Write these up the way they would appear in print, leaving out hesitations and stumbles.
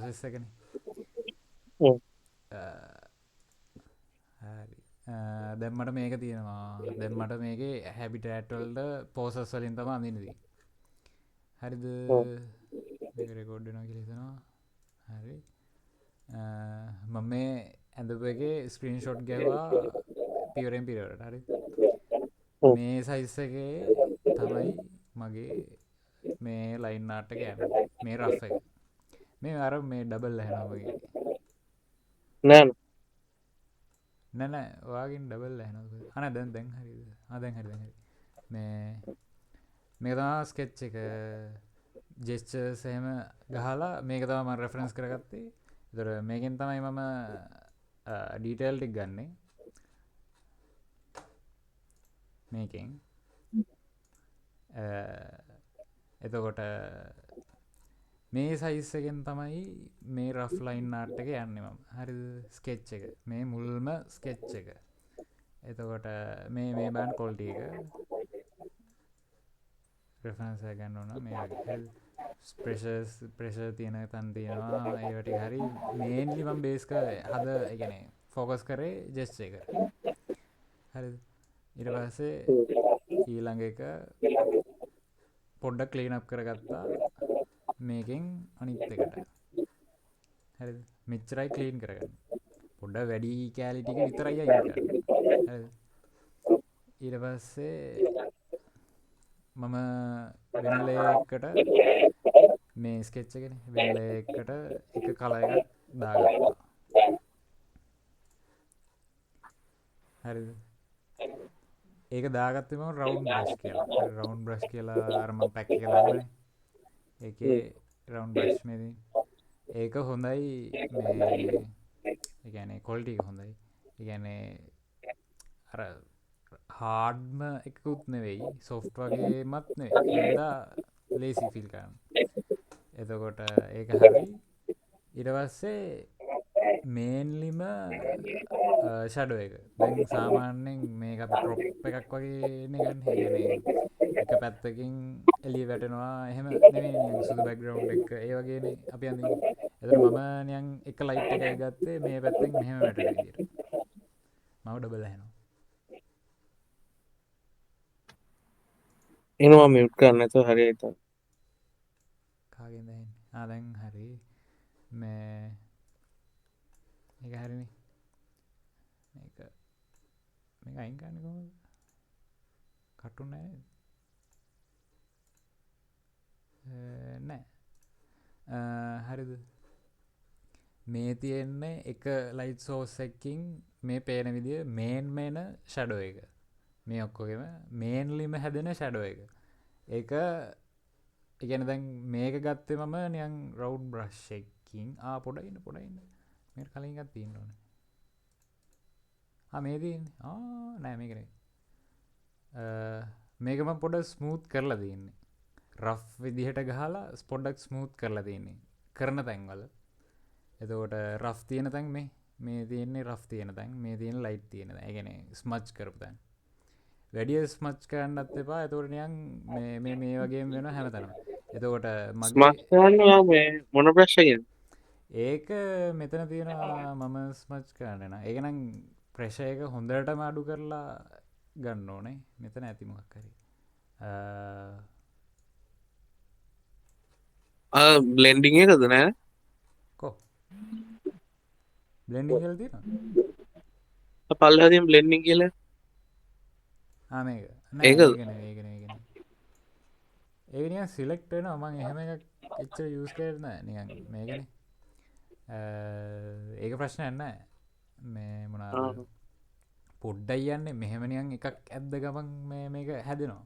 Process එකනේ. ඔව්. හරි. දැම්මට මේක තියෙනවා. දැම්මට මේකේ හැබිටඇට්වල්ට පෝසස් වලින් තම අඳිනදී. හරිද ඔව්. මේක රෙකෝඩ් වෙනවා කියලා හිතනවා. හරි. මම මේ ඇඳපු එකේ ස්ක්‍රීන් ෂොට් ගැව්වා පිවරෙන් පිරවට. හරි. ඔව්. මේ සයිස් එකේ තමයි මගේ මේ ලයින් ආට් එක යන්නේ. මේ රෆ් එක. මේ අර මේ ඩබල් ඇහෙනවා වගේ. නෑ නෑ ඔයාගෙන් ඩබල් ඇහෙනවා. අනේ දැන් හරිද? දැන් හරි. මේ මේක තමයි ස්කෙච් එක ජෙස්චර්ස් එහෙම ගහලා මේක තමයි මම රෙෆරන්ස් කරගත්තේ. ඒතර මේකෙන් තමයි මම ඩීටේල් ටික ගන්නෙ. මේකෙන් එතකොට මේ සයිස් එකෙන් තමයි මේ රෆ් ලයින් ආට් එක යන්නේ මම. හරිද? ස්කෙච් එක. මේ මුල්ම ස්කෙච් එක. එතකොට මේ බෑන්ඩ් ක්වොලිටි එක රෙෆරන්ස් එක ගන්න ඕන මේ වගේ. හරිද? ප්‍රෙෂර් තියෙන තැන් තියෙනවා ඒවා ටික හරි. මේන්ලි මම බේස් හද ඒ කියන්නේ ෆෝකස් කරේ ජෙස්චර් එක. හරිද? ඊට පස්සේ ඊළඟ එක පොඩ්ඩක් ක්ලීන් අප් කරගත්තා මේකෙන් අනිත් එකට. හරිද? මෙච්චරයි ක්ලීන් කරගන්න. පොඩ්ඩක් වැඩි කැලි ටික විතරයි අයින් කරන්න. හරිද? ඊට පස්සේ මම වෙන ලේයර් එකට මේ ස්කෙච් එකනේ වෙන ලේයර් එකට එක කලර් එකක් දාගත්තා. හරිද? ඒක දාගත්තේ මම රවුන්ඩ් බ්‍රෂ් කියලා. හරි රවුන්ඩ් බ්‍රෂ් කියලා අර මම පැක් එක දැම්මනේ. ඒකේ රවුන්ඩ් බ්‍රෂ් මේ ඒක හොඳයි මේ ඒ කියන්නේ ක්වොලිටි එක හොඳයි. ඒ කියන්නේ අර හාඩ්ම එකකුත් නෙවෙයි සොෆ්ට් වගේමත් නෙවෙයි. හින්දා ලේසි ෆීල් කරන්න. එතකොට ඒක හරි. ඊට පස්සේ මේන්ලිම ෂඩෝ එක. දැන් සාමාන්‍යයෙන් මේක අපි ක්‍රොප් එකක් වගේනේ ගන්න. ඒ කියන්නේ එක පැත්තකින් එළිය වැටෙනවා එහෙම නෙවෙයි නිකන් සුදු බෑග්ග්‍රවුන්ඩ් එක ඒ වගේනේ අපි අඳින්නේ. එතකොට මම නිකන් එක ලයිට් එකයි ගත්තේ මේ පැත්තෙන් මෙහෙම වැටෙන විදියට. මම ඩබල් ඇහෙනවා. එනවා මියුට් කරන්න නැතුව හරියට. කාගෙන්ද ඇහෙන්නේ? දැන් හරි. මේ මේක හරිනේ. මේක අයින් කරන්නේ කොහොමද? කටුන්නේ නැහැ. නෑ. හරිද? මේ තියෙන්නේ එක ලයිට් සෝස් එකකින් මේ පේන විදිය මේන් ෂැඩෝ එක. මේ ඔක්කොගෙම මේන්ලිම හැදෙන ෂැඩෝ එක. ඒක ඒ කියන්නේ දැන් මේක ගත්තේ මම නිකන් රවුන්ඩ් බ්‍රෂ් එකකින් පොඩ ඉන්න. මේකට කලින් එකක් තියෙන්න ඕනේ. මේ තියෙන්නේ. නෑ මේක නෙවෙයි. මේක මම පොඩ ස්මූත් කරලා තියෙන්නේ. රෆ් විදිහට ගහලා පොඩ්ඩක් ස්මූත් කරලා තියෙන්නේ. කරන තැන්වල. එතකොට රෆ් තියෙන තැන් මේ තියෙන්නේ රෆ් තියෙන තැන් මේ තියෙන ලයිට් තියෙන තැන්. ඒ කියන්නේ ස්මච් කරපු තැන්. වැඩි ස්මච් කරන්නත් එපා. එතකොට නිකන් මේ වගේම වෙනවා හැමතැනම. එතකොට මගේ ස්මර්ට් කරන්න මේ මොන බ්‍රෂ් එකෙන්ද? ඒක මෙතන තියෙනවා මම ස්මච් කරන්නේ නෑ. ඒක නම් ප්‍රෙෂර් එක හොඳටම අඩු කරලා ගන්න ඕනේ. මෙතන ඇති මොකක් හරි. බ්ලෙන්ඩිං එකද නෑ? කො බ්ලෙන්ඩින් කරලා තියෙනවා. පල්ලෙහා තියෙන බ්ලෙන්ඩිං කියලා. මේක නෑ ඒකද? ඒක නෙවෙයි. ඒක නිකන් සිලෙක්ට් වෙනවා. මම එහෙම එකක් එච්චර යූස් කරන්නේ නෑ. නිකන් මේකනේ. ඒක ප්‍රශ්නයක් නෑ. මේ මොනවාද පොඩ්ඩයි යන්නේ මෙහෙම නිකන් එකක් ඇද්ද ගමන් මේක හැදෙනවා.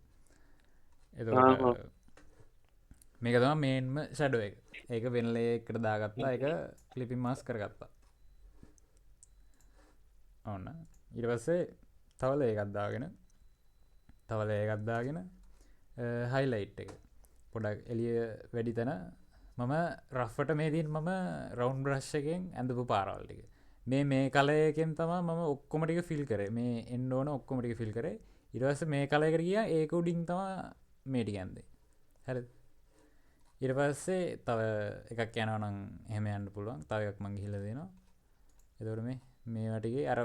එතකොට මේක තමයි මේන්ම ෂැඩෝ එක. ඒක වෙන ලේයර් එකට දාගත්තා. ඒක ක්ලිපින් මාස්ක් කරගත්තා. ඔන්න. ඊට පස්සේ තව ලේයර් එකක් දාගෙන හයිලයිට් එක පොඩක් එළිය වැඩි තැන මම රෆ්ට මේ තියෙන මම රවුන්ඩ් බ්‍රෂ් එකෙන් ඇඳපු පාරවල් ටික මේ කලර් එකෙන් තමයි මම ඔක්කොම ටික ෆිල් කරේ. මේ එන්න ඕන ඔක්කොම ටික ෆිල් කරේ. ඊට පස්සේ මේ කලර් එකට ගියා ඒක උඩින් තමයි මේ ටික ඇඳේ. හරිද? ඊට පස්සේ තව එකක් යනවා නම් එහෙම යන්න පුළුවන්. තව එකක් මං ගිහිල්ලා දෙනවා. එතකොට මේ වටිගේ අර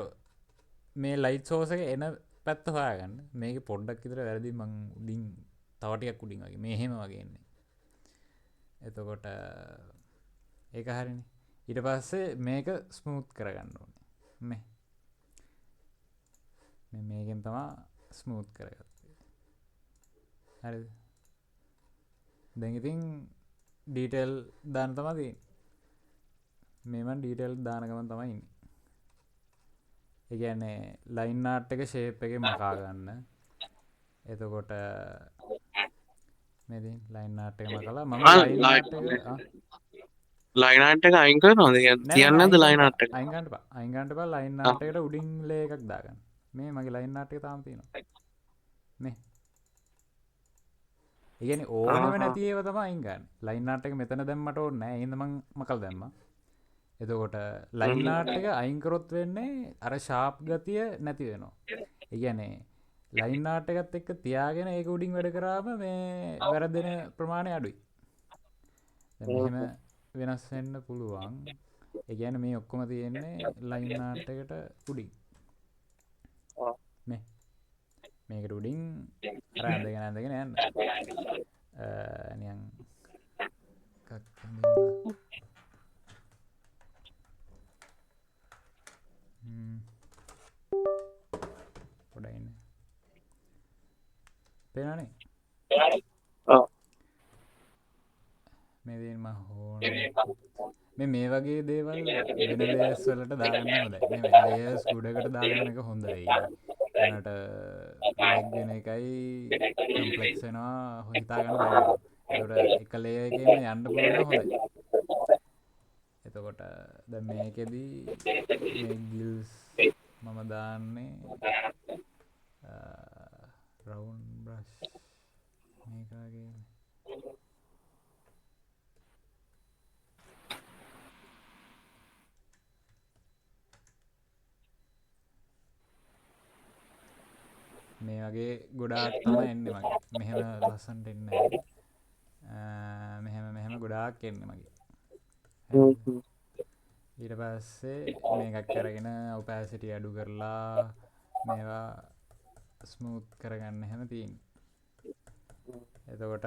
මේ ලයිට් සෝස් එක එන පැත්ත හොයාගන්න. මේකේ පොඩ්ඩක් විතර වැරදි මං උඩින් තව ටිකක් උඩින් වගේ මෙහෙම වගේ එන්නේ. එතකොට ඒක හරිනේ. ඊට පස්සේ මේක ස්මූත් කරගන්න ඕනේ. මේකෙන් තමා ස්මූත් කරගත්තේ. හරිද? දැන් ඉතින් ඩීටේල් දාන්න තමයි තියෙන්නේ. මේ මන් ඩීටේල් දාන ගමන් තමයි ඉන්නේ. ඒ කියන්නේ ලයින් ආර්ට් එක ෂේප් එකේ මකා ගන්න. එතකොට මේ දින් ලයින් ආර්ට් එක මකලා මම ලයින් ආර්ට් එක ලයින් ආර්ට් එක අයින් කරනවද? තියන්නේ නැද්ද ලයින් ආර්ට් එක? අයින් ගන්න එපා. ලයින් ආර්ට් එකට උඩින් ලේ එකක් දාගන්න. මේ මගේ ලයින් ආර්ට් එක තාම තියෙනවා. මේ ඒ කියන්නේ ඕනෙම නැති ඒවා තමයි අයින් ගන්න. ලයින් ආර්ට් එක මෙතන දැම්මට ඕනේ නැහැ. ඒ හින්දා මම මකලා දැම්මා. එතකොට ලයින් ආර්ට් එක අයින් කරොත් වෙන්නේ අර ෂාප් ගතිය නැති වෙනවා. ඒ කියන්නේ ලයින් ආර්ට් එකත් එක්ක තියාගෙන ඒක උඩින් වැඩ කරාම මේ වැරදෙන ප්‍රමාණය අඩුයි. දැන් මෙහෙම වෙනස් වෙන්න පුළුවන්. ඒ කියන්නේ මේ ඔක්කොම තියෙන්නේ ලයින් ආර්ට් එකට උඩින්. මේකට උඩින් අර ඇඳගෙන යන්න. නිකන් එකක් පොඩ්ඩක් ඉන්න. පේනවනේ? මේ දේන් මම හොන මේ වගේ දේවල් වෙන ලේයර්ස් වලට දාගන්න හොඳයි. මේ ලේයර්ස් ගොඩකට දාගන්න එක හොඳයි. එනට ලැග් වෙන එකයි කම්ප්ලෙක්ස් වෙනවා හිතා ගන්න බැරි වෙනවා. ඒකට එක ලේයර් එකේම යන්න පුළුවන් නම් හොඳයි. එතකොට දැන් මේකෙදි මේ ගිල්ස් මම දාන්නේ රවුන්ඩ් බ්‍රෂ් මේක වගේ මේ වගේ ගොඩාක් තමයි එන්නේ මගේ. මෙහෙම ලස්සනට එන්නේ නැහැ. මෙහෙම ගොඩාක් එන්නේ මගේ. ඊට පස්සේ මේකක් අරගෙන ඔපැසිටි අඩු කරලා මේවා ස්මූත් කරගන්න හැම තියෙන්නේ. එතකොට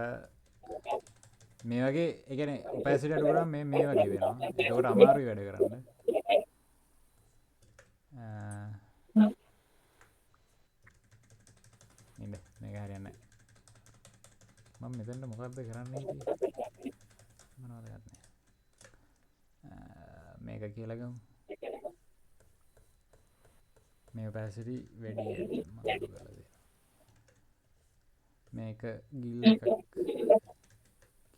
මේ වගේ ඒ කියන්නේ ඔපැසිටි අඩු කරාම මේ වගේ වෙනවා. එතකොට අමාරුයි වැඩ කරන්න. ඉන්න මේක හරියන්නේ නැහැ. මම මෙතන මොකද්ද කරන්නේ හිටියේ? මොනවද කරන්නේ? මේක කියලා ගමු. මේ ඔපැසිටි වැඩි මම අඩු කරලා දෙනවා. මේක ගිල් එකක්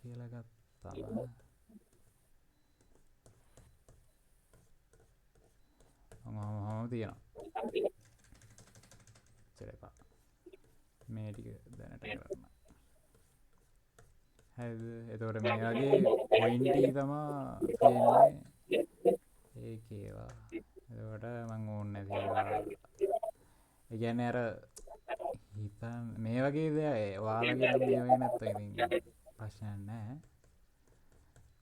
කියලා ගත්තම මම තියනවා. චරපා. මේ ටික දැනට කරන්න. හරිද? එතකොට මේ වගේ පොයින්ටි තමයි තියෙන්නේ. ඒකේවා. එතකොට මම ඕනේ නැති ඒවා. ඒ කියන්නේ අර හිතන් මේ වගේ දේ ඔයාලගේ නම් මේ වගේ නැත්තම් ඉතින් ප්‍රශ්නයක් නැහැ.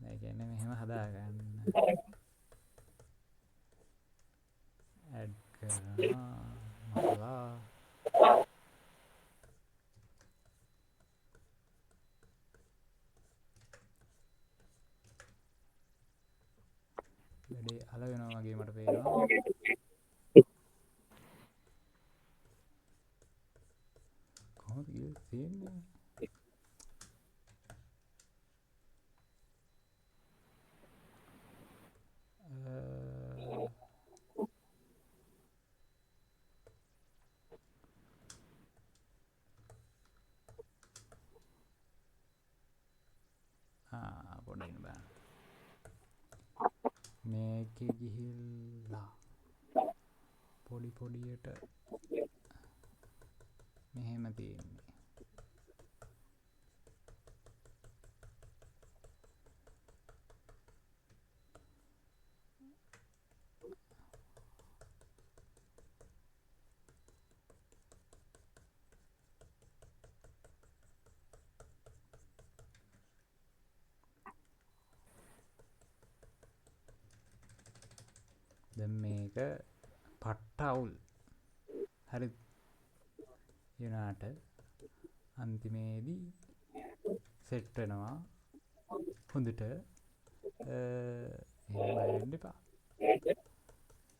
ඒ කියන්නේ මෙහෙම හදාගන්න. ඇඩ් කරනවා මසලා වැඩේ අල වෙනවා වගේ මට පේනවා. කොහොමද කියලා තියෙන්නේ? පොඩ්ඩක් ඉන්න බෑ. මේකේ ගිහිල්ලා පොඩි පොඩියට මෙහෙම තියෙන්නේ. දැන් මේක පට්ට අවුල්. හරි යුනාට අන්තිමේදී සෙට් වෙනවා හොඳට. එහෙම බය වෙන්න එපා.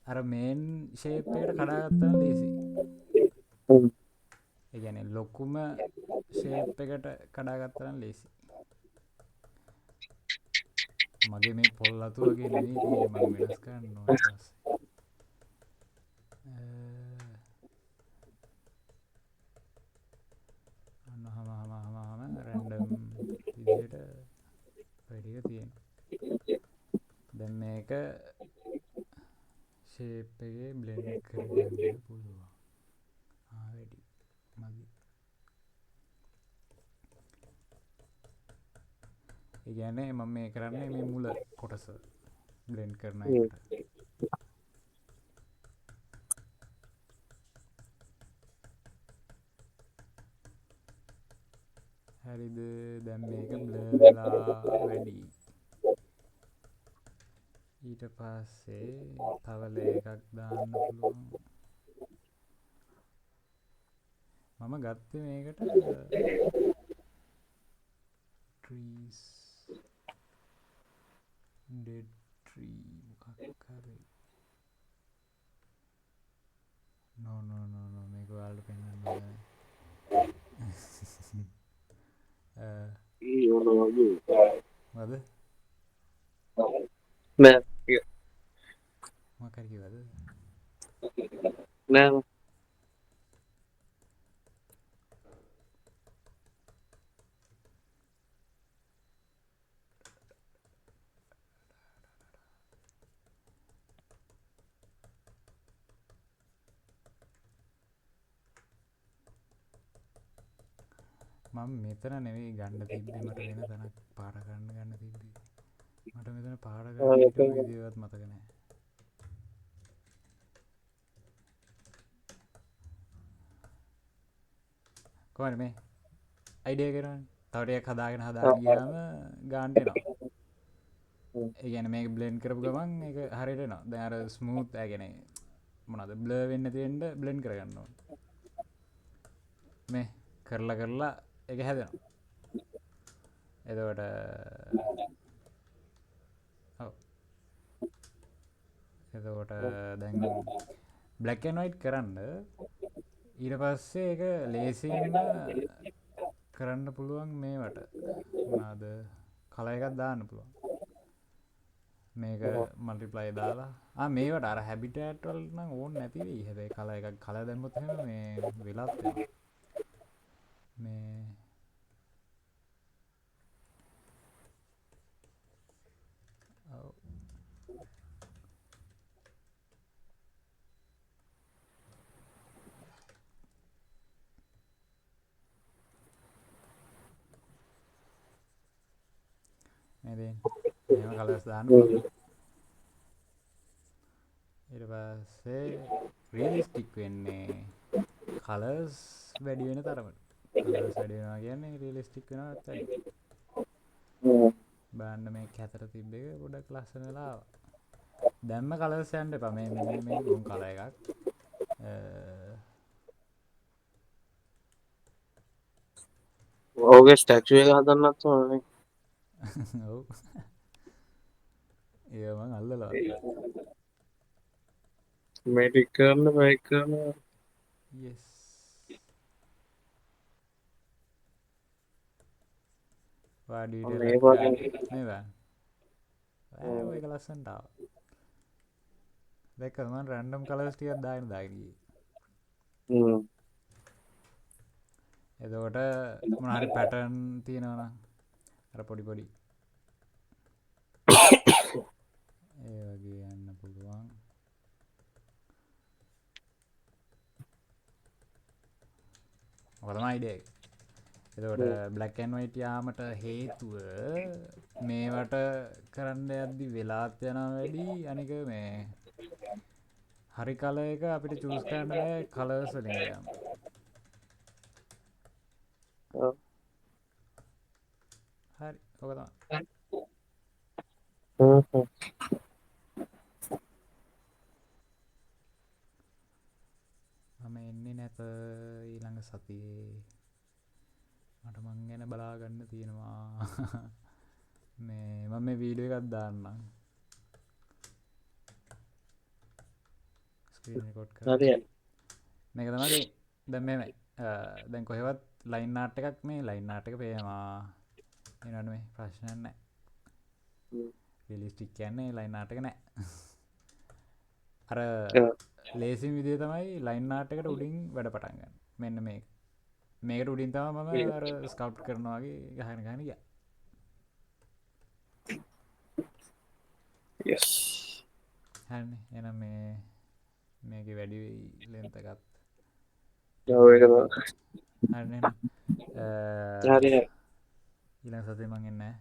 අර මේන් ෂේප් එකට කඩාගත්තම ලේසි. ඒ කියන්නේ ලොකුම ෂේප් එකට කඩාගත්තම ලේසි. මගේ මේ පොල් අතු වගේ නෙවෙයි තියෙන්නේ, මම වෙනස් කරන්න ඕන ඊට පස්සේ. අන්න රැන්ඩම් විදිහට වැඩික තියෙනවා. දැන් මේක ෂේප් එකේ බ්ලෙන්ඩ් කරගන්න පුළුවන්. වැඩි මදි. ඒ කියන්නේ මම මේ කරන්නේ මේ මුල කොටස බ්ලෙන්ඩ් කරන එකට. හරිද? දැන් මේක බ්ලර් වෙලා වැඩි. ඊට පස්සේ තව ලේයර් එකක් දාන්න පුළුවන්. මම ගත්තේ මේකට trees dead tree මොකක් හරි. no මේක ඔයාලට පෙන්වන්න බෑ. මොකද? නෑ මොකක් හරි කිව්වද? නෑ මම මෙතන නෙවෙයි ගන්න තිබ්බේ, මට වෙන තැනක් පාඩ ගන්න තිබ්බේ. මට මෙතන පාඩ ගන්න හිටපු විදියවත් මතක නෑ. කොහොමද මේ අයිඩියා කරන්නේ? තව ටිකක් හදාගෙන ගියාම ගානට එනවා. ඒ කියන්නේ මේක බ්ලෙන්ඩ් කරපු ගමන් ඒක හරියට එනවා. දැන් අර ස්මූත් ඒ කියන්නේ මොනවද බ්ලර් වෙන්නේ නැති වෙන්න බ්ලෙන්ඩ් කරගන්න ඕනේ. මේ කරලා ඒක හැදෙනවා. එතකොට එතකොට දැන් බ්ලැක් ඇන්ඩ් වයිට් කරන්න ඊට පස්සේ ඒක ලේසියෙන්ම කරන්න පුළුවන් මේවට මොනවාද කලර් එකක් දාන්න පුළුවන්. මේක මල්ටිප්ලයි දාලා මේවට අර හැබිටෑට් වලට නම් ඕනේ නැති වෙයි. හැබැයි කලර් දැම්මොත් එහෙම මේ වෙලත් වෙනවා. මේ නේද? මේව කලර්ස් දාන්න පුළුවන්. ඊට පස්සේ රියලිස්ටික් වෙන්නේ කලර්ස් වැඩි වෙන තරමට. කලර්ස් වැඩි වෙනවා කියන්නේ රියලිස්ටික් වෙනවත් වැඩි. බලන්න මේ කැතර තිබ්බ එක පොඩ්ඩක් ලස්සන වෙලා ආවා. දැම්ම කලර්ස් යන්න එපා. මේ ගොන් කලර් එකක්. ඔහුගේ ස්ටැචු එක හදන්නත් ඕනේ. ඔව්. ඒ මං අල්ලලා. මේ ටික කරන්න බයික් කරන්න. yes. ඩීටේල් මේ එකක් වගේ මේ බලන්න. ඒක ලස්සනට ආවා. දැක්කද මම රැන්ඩම් කලර්ස් ටිකක් දාගෙන ගියේ. එතකොට මොන හරි පැටර්න් තියෙනවා නම් අර පොඩි ඒ වගේ යන්න පුළුවන්. ඔක තමයි අයිඩියා එක. එතකොට බ්ලැක් ඇන්ඩ් වයිට් යාමට හේතුව මේවට කරන්න යද්දි වෙලාත් යනවා වැඩි. අනික මේ හරි කලර් එක අපිට චූස් කරන්න බෑ කලර්ස් වලින් ගියාම. හරි ඔක තමයි. ඊළඟ සතියේ මට මං ගැන බලාගන්න තියෙනවා මම මේ වීඩියෝ එකක් දාන්නම් ස්ක්‍රීන් රෙකෝඩ් කරලා හරි මේක තමයි දැන් මේ දැන් කොහෙවත් ලයින් ආට් එකක් මේ ලයින් ආට් එක පේනවා එනවනේ මේ ප්‍රශ්නයක් නැහැ රියලිස්ටික් කියන්නේ ලයින් ආට් එක නැහැ අර ලේසිම විදිය තමයි ලයින් ආට් එකට උඩින් වැඩ පටන් ගන්න මෙන්න මේකට උඩින් තමයි මම අර ස්කල්ප්ට් කරනවා වගේ ගහගෙන ගියා yes හරිනේ එහෙනම් මේකේ වැඩි ලෙන්ත් එකක් ඔව් ඒක තමයි හරිනේ එහෙනම් හරි ඊළඟ සතියේ මං එන්නේ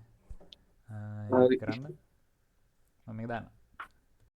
හරි කරන්න මම මේක දාන්න